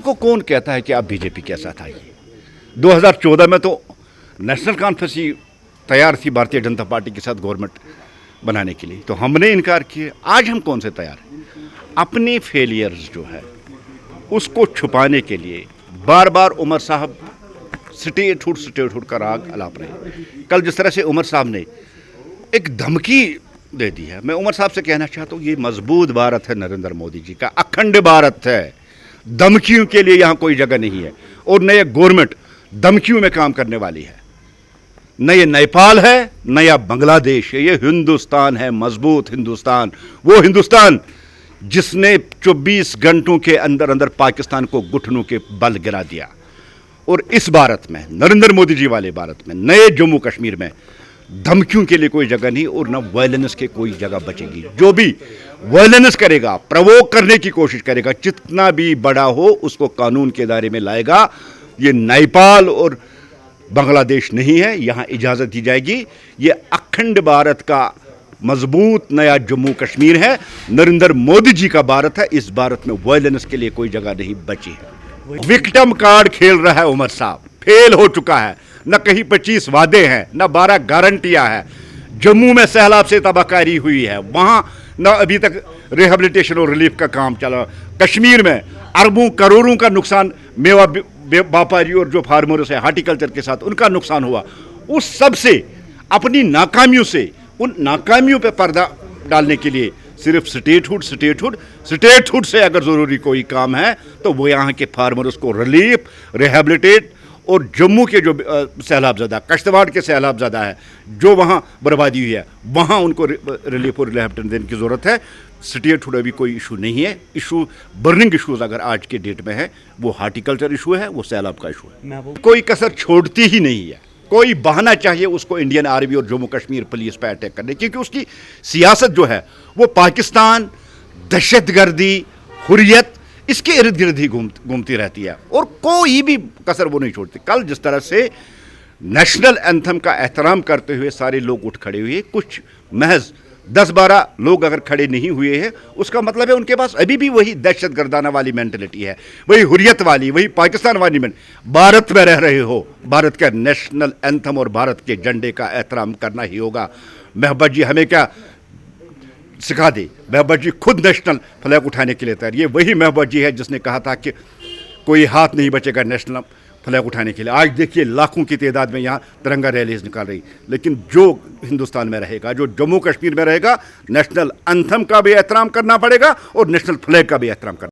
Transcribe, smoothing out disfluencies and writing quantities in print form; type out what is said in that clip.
आपको कौन कहता है कि आप बीजेपी के साथ आइए? 2014 में तो नेशनल कॉन्फ्रेंस ही तैयार थी भारतीय जनता पार्टी के साथ गवर्नमेंट बनाने के लिए, तो हमने इनकार किया। आज हम कौन से तैयार हैं? अपनी फेलियर्स जो है उसको छुपाने के लिए बार बार उमर साहब स्टेटहुड का राग अलाप रहे। कल जिस तरह से उमर साहब ने एक धमकी दे दी है, मैं उमर साहब से कहना चाहता हूँ, ये मजबूत भारत है नरेंद्र मोदी जी का, अखंड भारत है, धमकियों के लिए यहाँ कोई जगह नहीं है। और न ये गवर्नमेंट धमकियों में काम करने वाली है, न ये नेपाल है न या बांग्लादेश है, ये हिंदुस्तान है, मजबूत हिंदुस्तान, वो हिंदुस्तान जिसने 24 घंटों के अंदर अंदर पाकिस्तान को घुटनों के बल गिरा दिया। और इस भारत में, नरेंद्र मोदी जी वाले भारत में, नए जम्मू कश्मीर में धमकियों के लिए कोई जगह नहीं और न वायलेंस के कोई जगह बचेगी। जो भी वायलेंस करेगा, प्रवोक करने की कोशिश करेगा, जितना भी बड़ा हो उसको कानून के दायरे में लाएगा। ये नेपाल और बांग्लादेश नहीं है, यहाँ इजाज़त दी जाएगी। ये अखंड भारत का मजबूत नया जम्मू कश्मीर है, नरेंद्र मोदी जी का भारत है। इस भारत में वायलेंस के लिए कोई जगह नहीं बची है। विक्टिम कार्ड खेल रहा है उमर साहब, फेल हो चुका है। न कहीं 25 वादे हैं, न 12 गारंटियां हैं। जम्मू में सैलाब से तबाहकारी हुई है, वहां न अभी तक रिहेबिलिटेशन और रिलीफ का काम चला। कश्मीर में अरबों करोड़ों का नुकसान मेवा व्यापारी और जो फार्मर्स है हार्टिकल्चर के साथ, उनका नुकसान हुआ। उस सब से, अपनी नाकामियों से, उन नाकामियों पे पर्दा डालने के लिए सिर्फ स्टेटहुड से अगर ज़रूरी कोई काम है तो वो यहाँ के फार्मर्स को रिलीफ, रिहेबिलिटेट और जम्मू के जो सैलाबज़दा, कश्तवाड़ के सैलाबज़दा है, जो वहाँ बर्बादी हुई है, वहाँ उनको रिलीफ और रिहेबिलिटेशन देने की ज़रूरत है। स्टेटहुड अभी कोई इशू नहीं है। इशू, बर्निंग इशूज़ अगर आज के डेट में है, वो हार्टिकल्चर इशू है, वो सैलाब का इशू है। कोई कसर छोड़ती ही नहीं है। कोई बहाना चाहिए उसको इंडियन आर्मी और जम्मू कश्मीर पुलिस पर अटैक करने, क्योंकि उसकी सियासत जो है वो पाकिस्तान, दहशतगर्दी, हुर्रियत, इसके इर्द गिर्द ही घूमती रहती है और कोई भी कसर वो नहीं छोड़ती। कल जिस तरह से नेशनल एंथम का एहतराम करते हुए सारे लोग उठ खड़े हुए, कुछ महज 10-12 लोग अगर खड़े नहीं हुए हैं, उसका मतलब है उनके पास अभी भी वही दहशत गर्दाना वाली मेंटलिटी है, वही हुर्रियत वाली, वही पाकिस्तान वाली भारत में रह रहे हो, भारत का नेशनल एंथम और भारत के झंडे का एहतराम करना ही होगा। महबूबा जी हमें क्या सिखा दे, महबूबा जी खुद नेशनल फ्लैग उठाने के लिए तैयार। ये वही महबूबा जी है जिसने कहा था कि कोई हाथ नहीं बचेगा नेशनल फ्लैग उठाने के लिए। आज देखिए लाखों की तादाद में यहाँ तिरंगा रैलीज निकाल रही, लेकिन जो हिंदुस्तान में रहेगा, जो जम्मू कश्मीर में रहेगा, नेशनल एंथम का भी एहतराम करना पड़ेगा और नेशनल फ्लैग का भी एहतराम करना